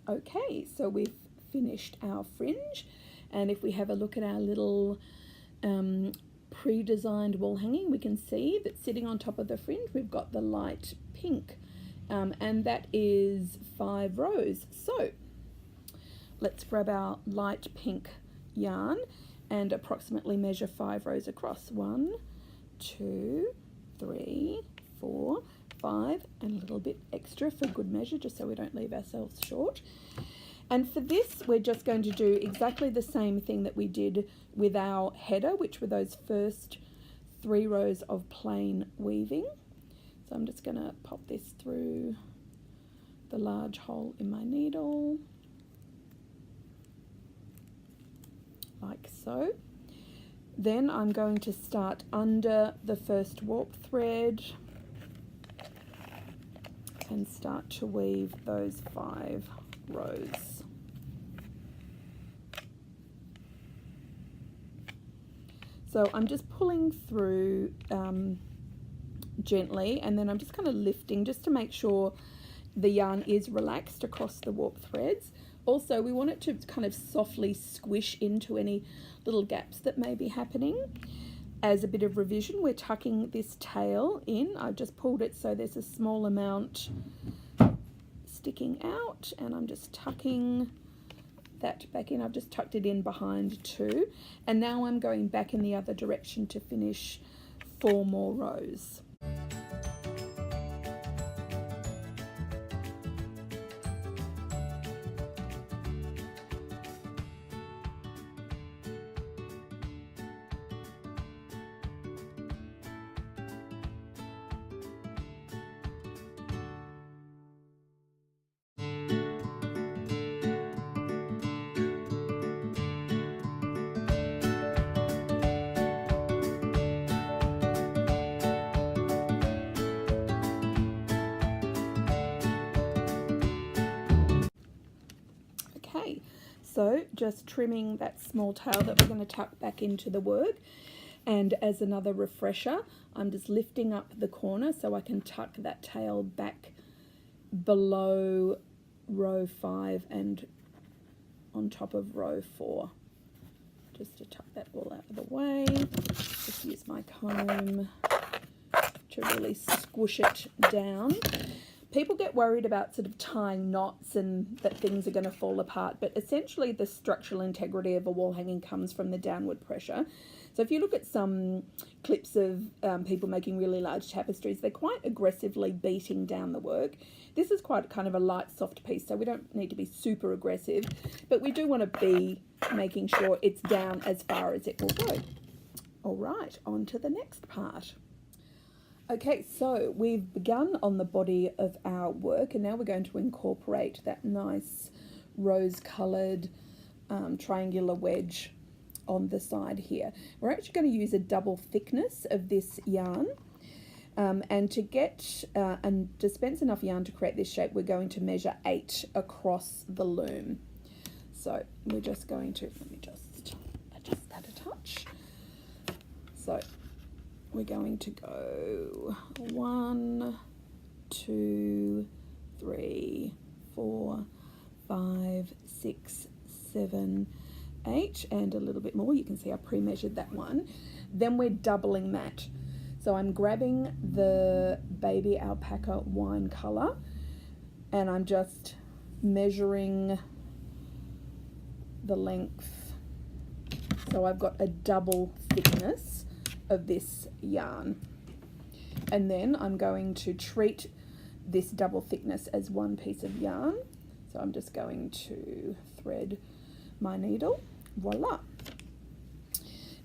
Okay, so we've finished our fringe, and if we have a look at our little pre-designed wall hanging, we can see that sitting on top of the fringe we've got the light pink, and that is 5 rows. So let's grab our light pink yarn and approximately measure 5 rows across. 1, 2, 3, 4, 5, and a little bit extra for good measure, just so we don't leave ourselves short. And for this, we're just going to do exactly the same thing that we did with our header, which were those first 3 rows of plain weaving. So I'm just going to pop this through the large hole in my needle, like so. Then I'm going to start under the first warp thread and start to weave those 5 rows. So I'm just pulling through gently, and then I'm just kind of lifting just to make sure the yarn is relaxed across the warp threads. Also, we want it to kind of softly squish into any little gaps that may be happening. As a bit of revision, we're tucking this tail in. I've just pulled it so there's a small amount sticking out, and I'm just tucking that back in. I've just tucked it in behind 2, and now I'm going back in the other direction to finish 4 more rows. Okay, so just trimming that small tail that we're going to tuck back into the work, and as another refresher, I'm just lifting up the corner so I can tuck that tail back below row 5 and on top of row 4, just to tuck that all out of the way. Just use my comb to really squish it down. People get worried about sort of tying knots and that things are going to fall apart, but essentially the structural integrity of a wall hanging comes from the downward pressure. So if you look at some clips of people making really large tapestries, they're quite aggressively beating down the work. This is quite kind of a light, soft piece, so we don't need to be super aggressive, but we do want to be making sure it's down as far as it will go. All right, on to the next part. Okay, so we've begun on the body of our work, and now we're going to incorporate that nice rose-coloured triangular wedge on the side here. We're actually going to use a double thickness of this yarn, and to get and dispense enough yarn to create this shape, we're going to measure 8 across the loom. So we're just going to, let me just adjust that a touch. So we're going to go 1, 2, 3, 4, 5, 6, 7, 8, and a little bit more. You can see I pre-measured that one. Then we're doubling that. So I'm grabbing the baby alpaca wine color, and I'm just measuring the length. So I've got a double thickness of this yarn, and then I'm going to treat this double thickness as one piece of yarn. So I'm just going to thread my needle. Voila.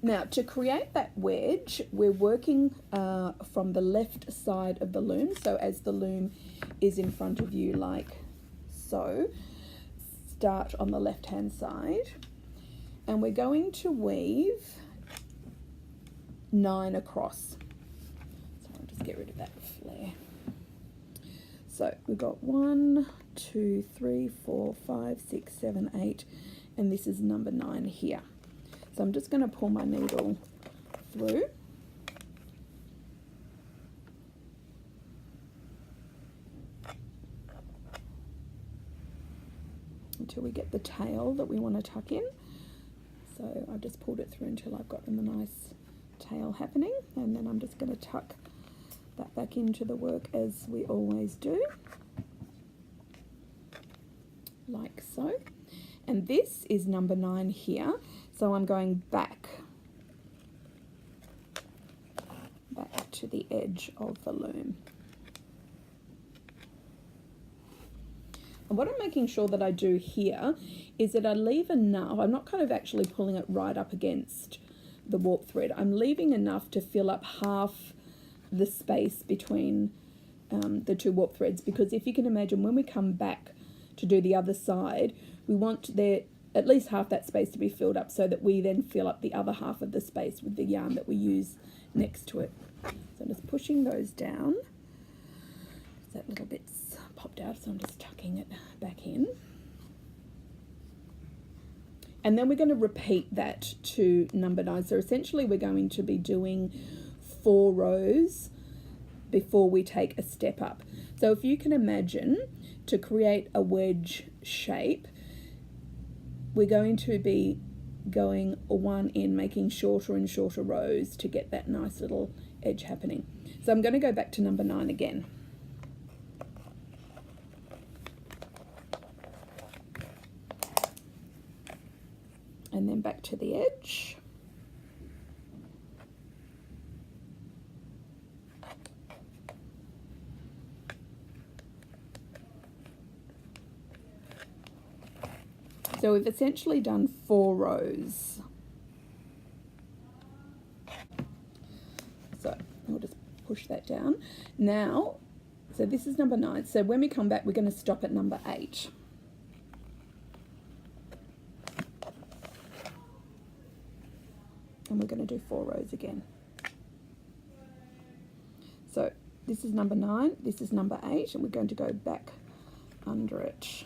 Now, to create that wedge, we're working from the left side of the loom. So as the loom is in front of you, like so, start on the left hand side, and we're going to weave 9 across. So I'll just get rid of that flare. So we've got 1, 2, 3, 4, 5, 6, 7, 8, and this is number 9 here. So I'm just going to pull my needle through. until we get the tail that we want to tuck in. So I've just pulled it through until I've got a nice tail happening, and then I'm just going to tuck that back into the work as we always do, like so. And this is number 9 here, so I'm going back to the edge of the loom. And what I'm making sure that I do here is that I leave enough, I'm not kind of actually pulling it right up against the warp thread, I'm leaving enough to fill up half the space between the 2 warp threads, because if you can imagine, when we come back to do the other side, we want there at least half that space to be filled up, so that we then fill up the other half of the space with the yarn that we use next to it. So I'm just pushing those down. That little bit's popped out, so I'm just tucking it back in. And then we're going to repeat that to number 9. So essentially we're going to be doing 4 rows before we take a step up. So if you can imagine, to create a wedge shape, we're going to be going one in, making shorter and shorter rows to get that nice little edge happening. So I'm going to go back to number 9 again. And then back to the edge. So we've essentially done 4 rows. So we'll just push that down. Now, so this is number 9. So when we come back, we're going to stop at number 8. And we're going to do 4 rows again. So this is number 9, this is number 8, and we're going to go back under it.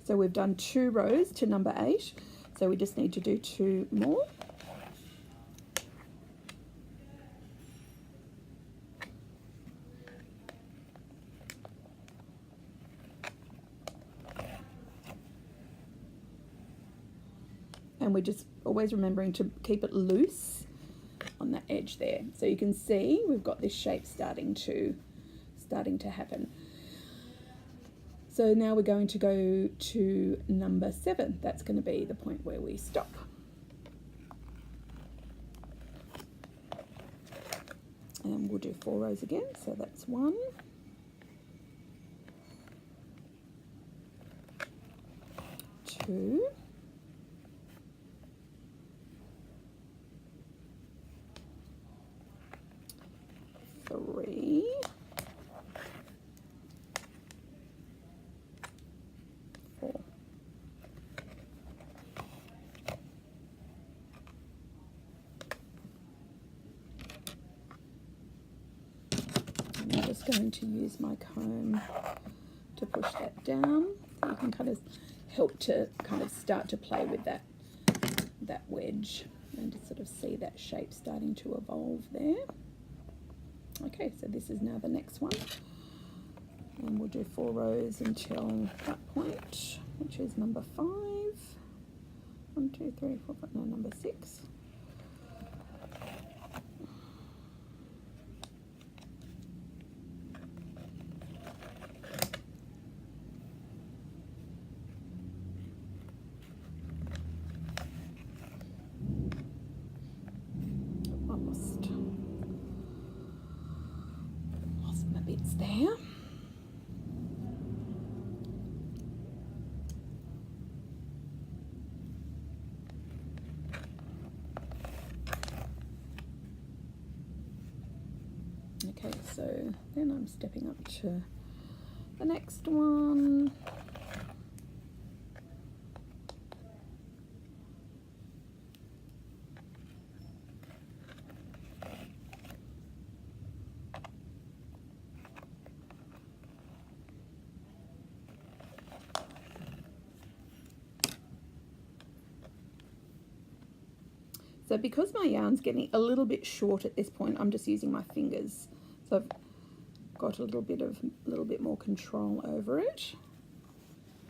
So we've done 2 rows to number 8, so we just need to do 2 more. And we're just always remembering to keep it loose on that edge there. So you can see we've got this shape starting to happen. So now we're going to go to number 7. That's going to be the point where we stop. And we'll do 4 rows again. So that's 1, 2, 3, 4. And I'm just going to use my comb to push that down, so you can kind of help to kind of start to play with that wedge and to sort of see that shape starting to evolve there. Okay, so this is now the next one, and we'll do 4 rows until that point, which is number 5. 1, 2, 3, 4, 5, no, number 6. Lost my bits there. Okay, so then I'm stepping up to the next one. So because my yarn's getting a little bit short at this point, I'm just using my fingers. So I've got a little bit more control over it.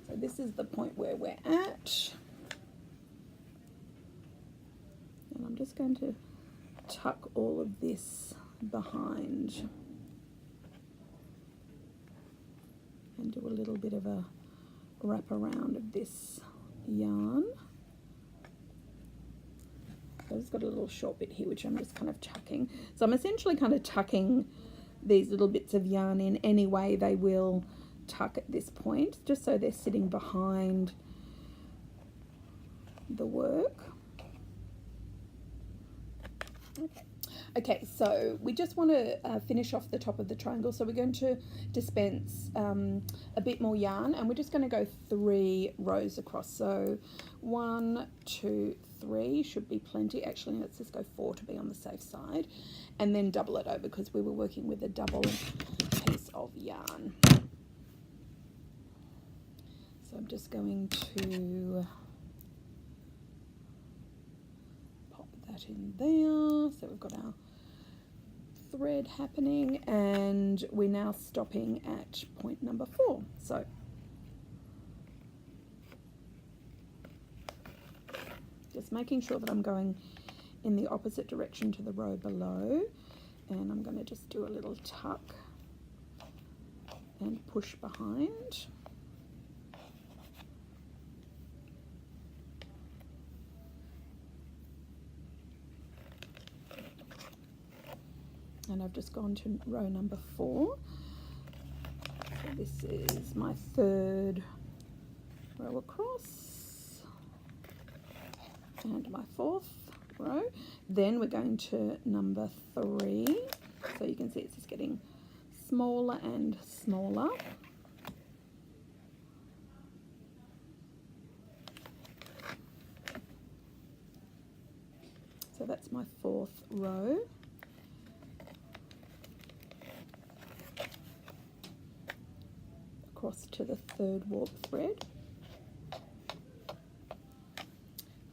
So this is the point where we're at. And I'm just going to tuck all of this behind and do a little bit of a wrap around of this yarn. So I've just got a little short bit here which I'm just kind of tucking. So I'm essentially kind of tucking these little bits of yarn in any way they will tuck at this point, just so they're sitting behind the work. Okay, so we just want to finish off the top of the triangle, so we're going to dispense a bit more yarn, and we're just going to go 3 rows across. So 1, 2, 3 should be plenty. Actually, let's just go 4 to be on the safe side, and then double it over because we were working with a double piece of yarn. So I'm just going to pop that in there. So we've got our thread happening, and we're now stopping at point number 4. So just making sure that I'm going in the opposite direction to the row below, and I'm going to just do a little tuck and push behind. And I've just gone to row number 4. So this is my 3rd row across and my 4th row. Then we're going to number 3. So you can see it's just getting smaller and smaller. So that's my 4th row. Across to the 3rd warp thread.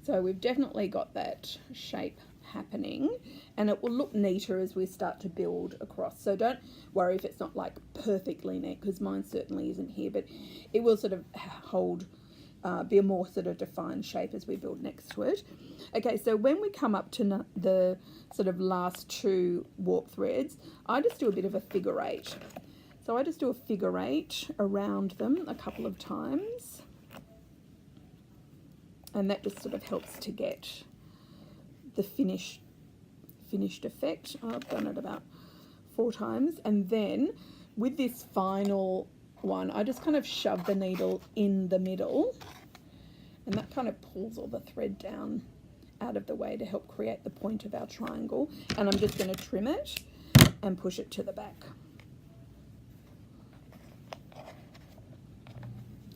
So we've definitely got that shape happening, and it will look neater as we start to build across. So don't worry if it's not like perfectly neat, because mine certainly isn't here, but it will sort of hold, be a more sort of defined shape as we build next to it. Okay, so when we come up to the sort of last 2 warp threads, I just do a bit of a figure 8. So I just do a figure 8 around them a couple of times, and that just sort of helps to get the finished effect. I've done it about 4 times, and then with this final one I just kind of shove the needle in the middle, and that kind of pulls all the thread down out of the way to help create the point of our triangle. And I'm just going to trim it and push it to the back.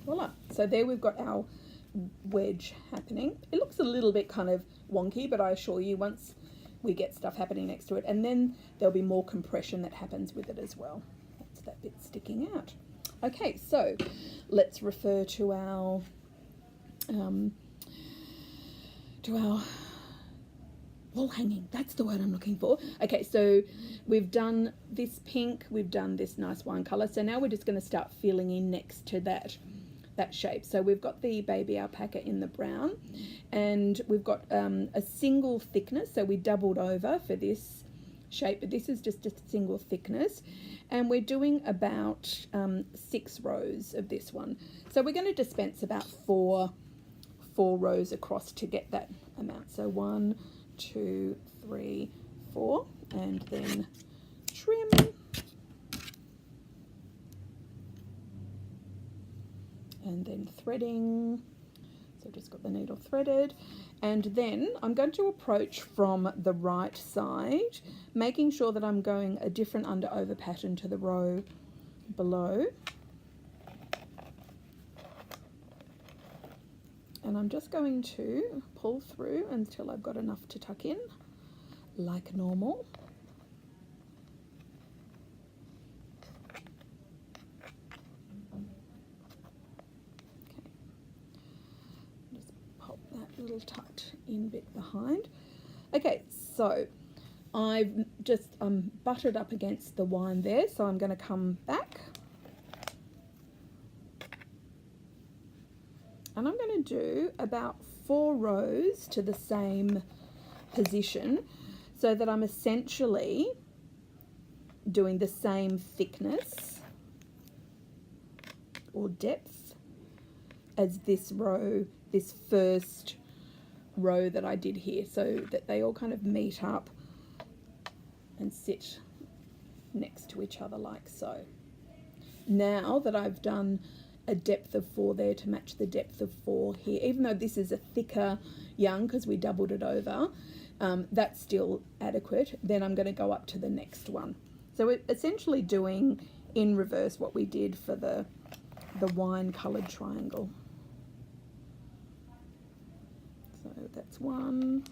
Voila. So there we've got our wedge happening. It looks a little bit kind of wonky, but I assure you once we get stuff happening next to it, and then there'll be more compression that happens with it as well. That's that bit sticking out. Okay, so let's refer to our wall hanging. That's the word I'm looking for. Okay, so we've done this pink, we've done this nice wine colour, so now we're just going to start filling in next to that shape. So we've got the baby alpaca in the brown, and we've got a single thickness, so we doubled over for this shape, but this is just a single thickness, and we're doing about 6 rows of this one. So we're going to dispense about 4 rows across to get that amount. So 1, 2, 3, 4, and then trim. And then threading. So just got the needle threaded, and then I'm going to approach from the right side, making sure that I'm going a different under over pattern to the row below. And I'm just going to pull through until I've got enough to tuck in, like normal. Little tucked in bit behind. Okay, so I've I'm butted up against the wind there, so I'm going to come back. And I'm going to do about 4 rows to the same position so that I'm essentially doing the same thickness or depth as this row, this first row that I did here, so that they all kind of meet up and sit next to each other like so. Now that I've done a depth of 4 there to match the depth of 4 here, even though this is a thicker yarn because we doubled it over, that's still adequate. Then I'm going to go up to the next one. So we're essentially doing in reverse what we did for the wine coloured triangle. So that's 1,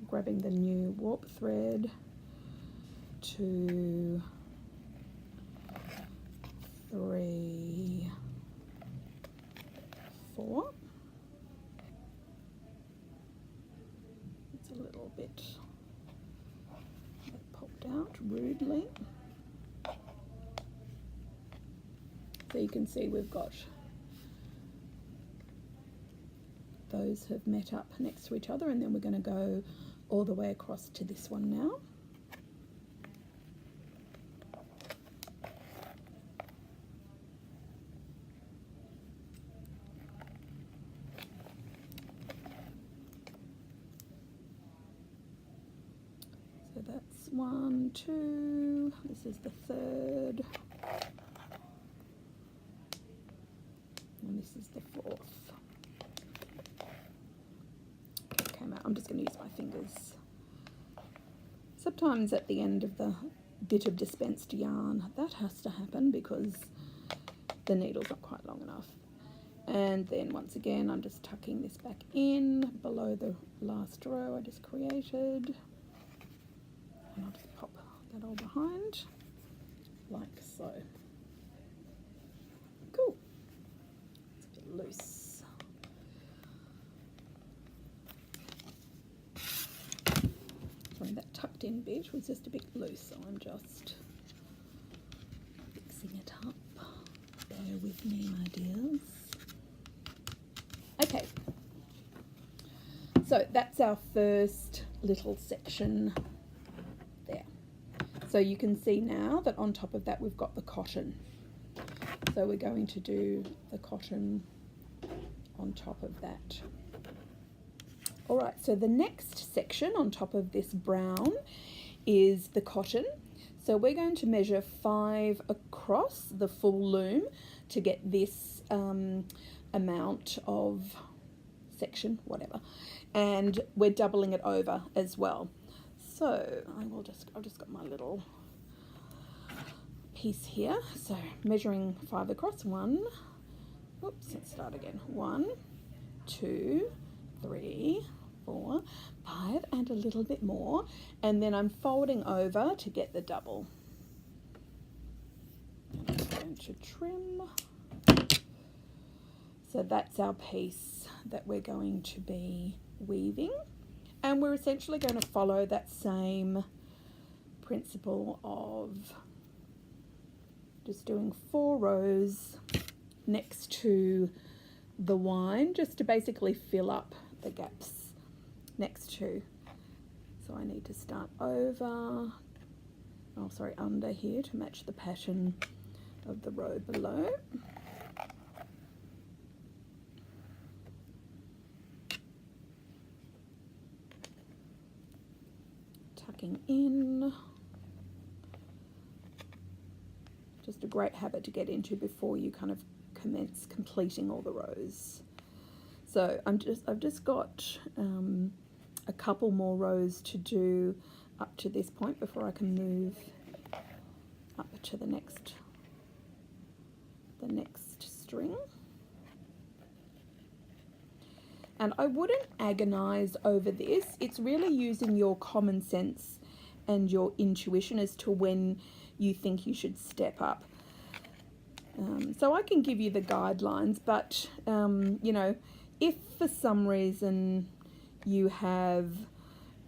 grabbing the new warp thread, 2, 3, 4. It's a little bit that popped out rudely. So you can see we've got those have met up next to each other, and then we're going to go all the way across to this one now. So that's 1, 2, this is the 3rd, and this is the 4th. I'm just going to use my fingers. Sometimes at the end of the bit of dispensed yarn that has to happen because the needle's not quite long enough. And then once again I'm just tucking this back in below the last row I just created, and I'll just pop that all behind like so. Cool. It's a bit loose. That tucked in bit was just a bit loose, so I'm just fixing it up. Bear with me, my dears. Okay, so that's our first little section there. So you can see now that on top of that we've got the cotton. So we're going to do the cotton on top of that. All right, so the next section on top of this brown is the cotton. So we're going to measure 5 across the full loom to get this amount of section, whatever. And we're doubling it over as well. So I've just got my little piece here. So measuring 5 across, 1, oops, let's start again. 1, 2, 3, 4, 5, and a little bit more, and then I'm folding over to get the double. And I'm going to trim. So that's our piece that we're going to be weaving, and we're essentially going to follow that same principle of just doing 4 rows next to the wine, just to basically fill up the gaps next to. So I need to start over, under here to match the pattern of the row below. Tucking in. Just a great habit to get into before you kind of commence completing all the rows. So I've just got a couple more rows to do up to this point before I can move up to the next string. And I wouldn't agonize over this. It's really using your common sense and your intuition as to when you think you should step up. So I can give you the guidelines, but you know, if for some reason you have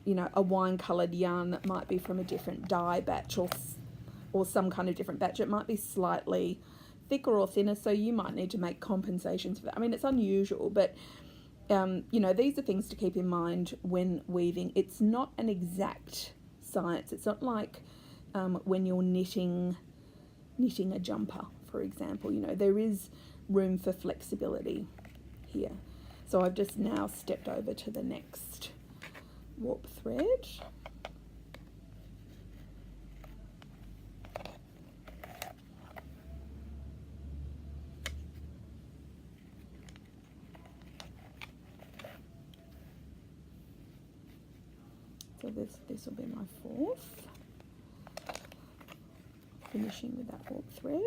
you know, a wine coloured yarn that might be from a different dye batch or some kind of different batch. It might be slightly thicker or thinner, so you might need to make compensations for that. I mean, it's unusual, but you know, these are things to keep in mind when weaving. It's not an exact science. It's not like when you're knitting a jumper, for example. You know, there is room for flexibility here. So I've just now stepped over to the next warp thread. So this will be my fourth, finishing with that warp thread.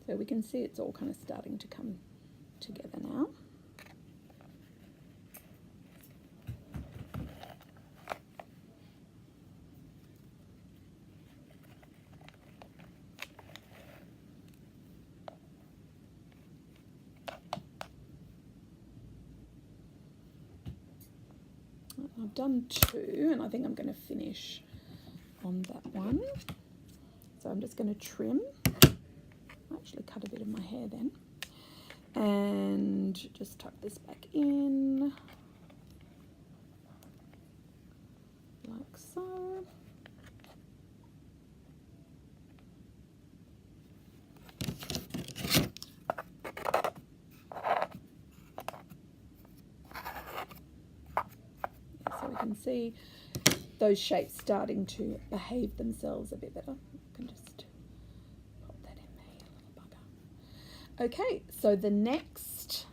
So we can see it's all kind of starting to come together now. I've done two, and I think I'm going to finish on that one. So I'm just going to trim. I actually cut a bit of my hair then. And just tuck this back in, like so. So we can see those shapes starting to behave themselves a bit better. I can just pop that in there, you little bugger. Okay, so the next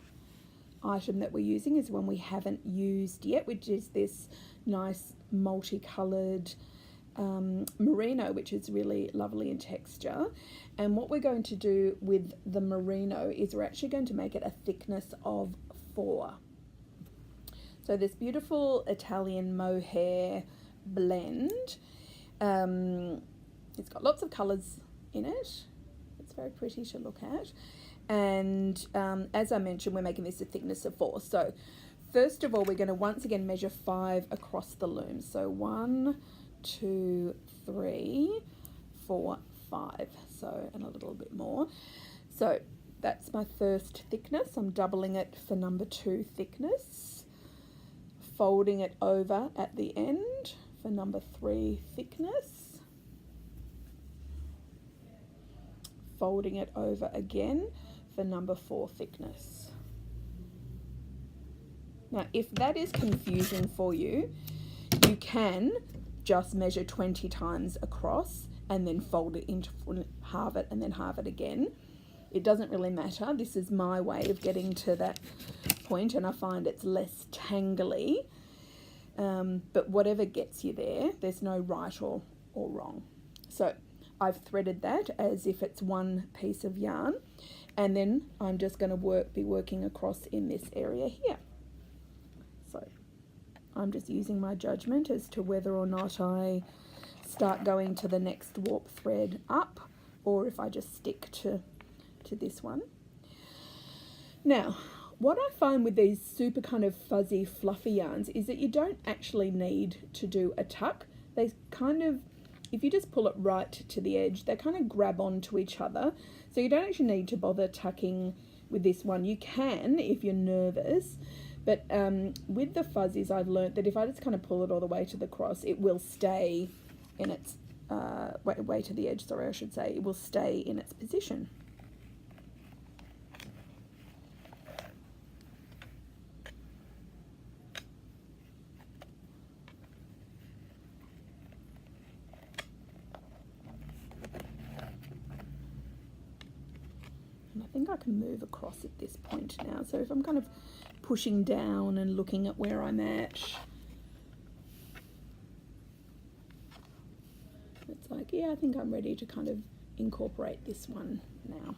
item that we're using is one we haven't used yet, which is this nice multicoloured merino, which is really lovely in texture. And what we're going to do with the merino is we're actually going to make it a thickness of 4. So this beautiful Italian mohair blend, it's got lots of colours in it. It's very pretty to look at. And as I mentioned, we're making this a thickness of 4. So first of all, we're going to once again measure 5 across the loom. So 1, 2, 3, 4, 5. So, and a little bit more. So that's my first thickness. I'm doubling it for number 2 thickness. Folding it over at the end for number 3 thickness. Folding it over again for number 4 thickness. Now, if that is confusing for you, you can just measure 20 times across and then fold it into halve it and then halve it again. It doesn't really matter. This is my way of getting to that point, and I find it's less tangly. But whatever gets you there, there's no right or wrong. So I've threaded that as if it's one piece of yarn, and then I'm just going to be working across in this area here. So I'm just using my judgment as to whether or not I start going to the next warp thread up, or if I just stick to this one. Now, what I find with these super kind of fuzzy, fluffy yarns is that you don't actually need to do a tuck. They kind of, if you just pull it right to the edge, they kind of grab onto each other. So you don't actually need to bother tucking with this one. You can if you're nervous, but with the fuzzies, I've learnt that if I just kind of pull it all the way to the cross, it will stay in its, way to the edge, sorry, I should say, it will stay in its position. And I think I can move across at this point now. So if I'm kind of pushing down and looking at where I'm at, it's like, yeah, I think I'm ready to kind of incorporate this one now.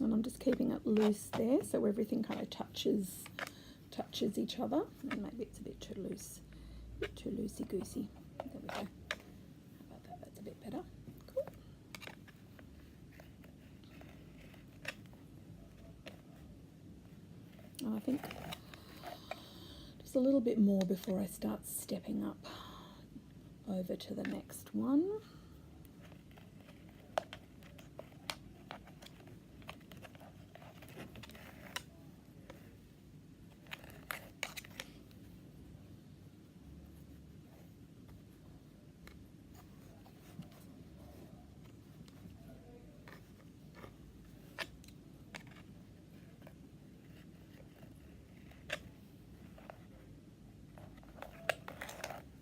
And I'm just keeping it loose there so everything kind of touches each other. And maybe it's a bit too loose, a bit too loosey-goosey. There we go. How about that? That's a bit better. Cool. And I think just a little bit more before I start stepping up over to the next one.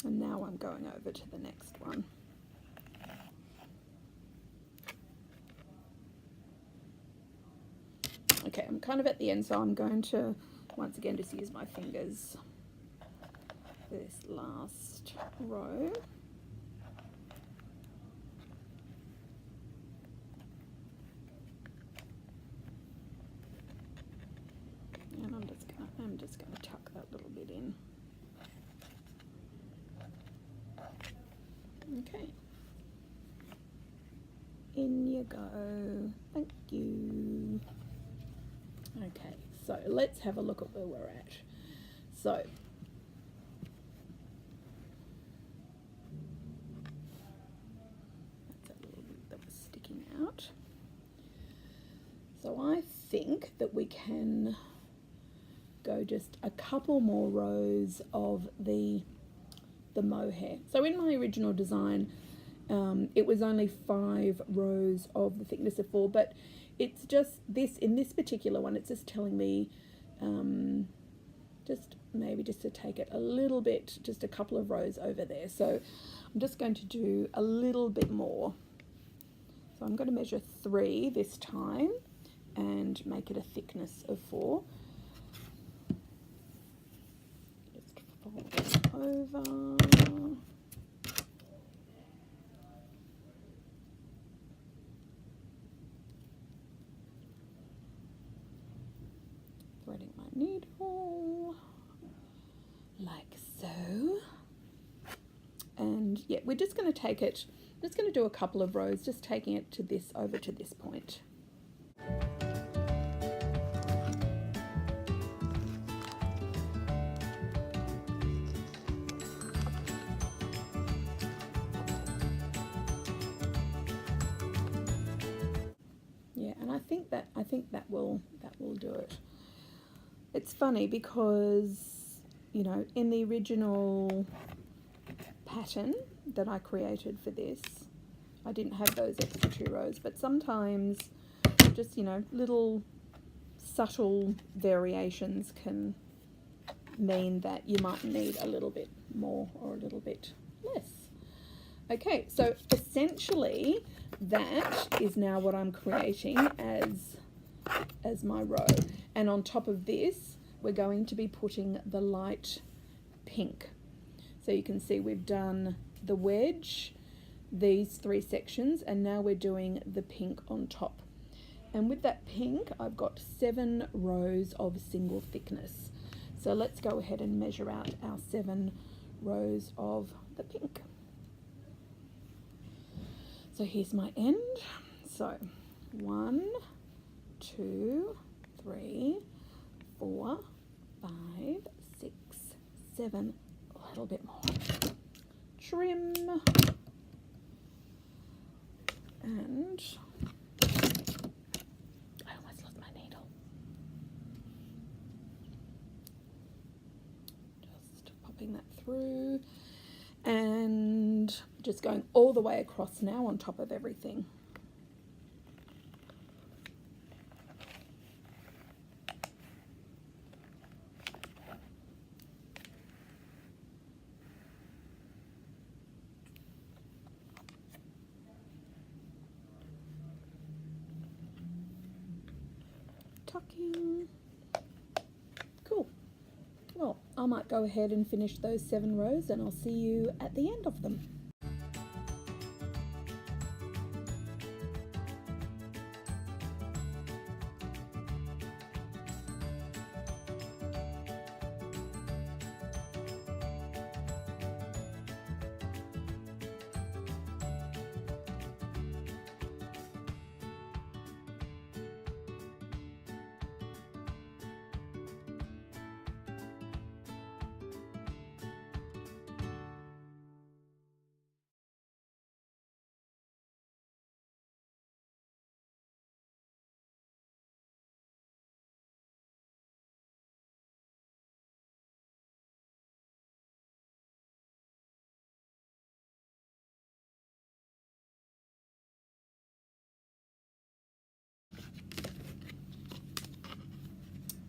And now I'm going over to the next one. Okay, I'm kind of at the end, so I'm going to once again just use my fingers for this last row. And I'm just gonna tuck that little bit in. Okay, in you go. Thank you. Okay, so let's have a look at where we're at. So that's a little bit that was sticking out. So I think that we can go just a couple more rows of the mohair. So in my original design, it was only 5 rows of the thickness of 4, but it's just this, in this particular one, it's just telling me just to take it a little bit, just a couple of rows over there. So I'm just going to do a little bit more. So I'm going to measure 3 this time and make it a thickness of 4. Just fold it over. Threading my needle like so. And yeah, we're just going to take it, I'm just going to do a couple of rows, just taking it to this, over to this point. Yeah, and I think that will do it. It's funny because, you know, in the original pattern that I created for this, I didn't have those extra 2 rows, but sometimes just, you know, little subtle variations can mean that you might need a little bit more or a little bit less. Okay, so essentially that is now what I'm creating as my row. And on top of this, we're going to be putting the light pink. So you can see we've done the wedge, these 3 sections, and now we're doing the pink on top. And with that pink, I've got 7 rows of single thickness. So let's go ahead and measure out our 7 rows of the pink. So here's my end. So 1, 2, 3, 4, 5, 6, 7, a little bit more. Trim. And I almost lost my needle. Just popping that through. And just going all the way across now on top of everything. Tucking. Cool. Well, I might go ahead and finish those 7 rows and I'll see you at the end of them.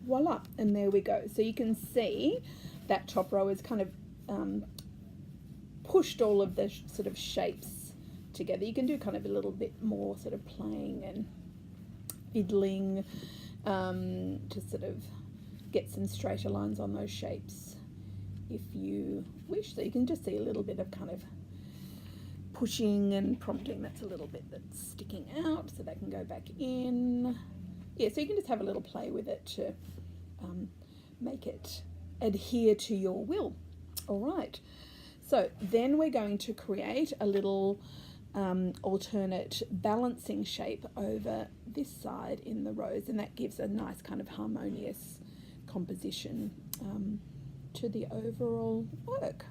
Voila, and there we go. So you can see that top row is kind of pushed all of the sort of shapes together. You can do kind of a little bit more sort of playing and fiddling to sort of get some straighter lines on those shapes if you wish. So you can just see a little bit of kind of pushing and prompting. That's a little bit that's sticking out, so that can go back in. Yeah, so you can just have a little play with it to make it adhere to your will. All right, so then we're going to create a little alternate balancing shape over this side in the rows, and that gives a nice kind of harmonious composition to the overall work.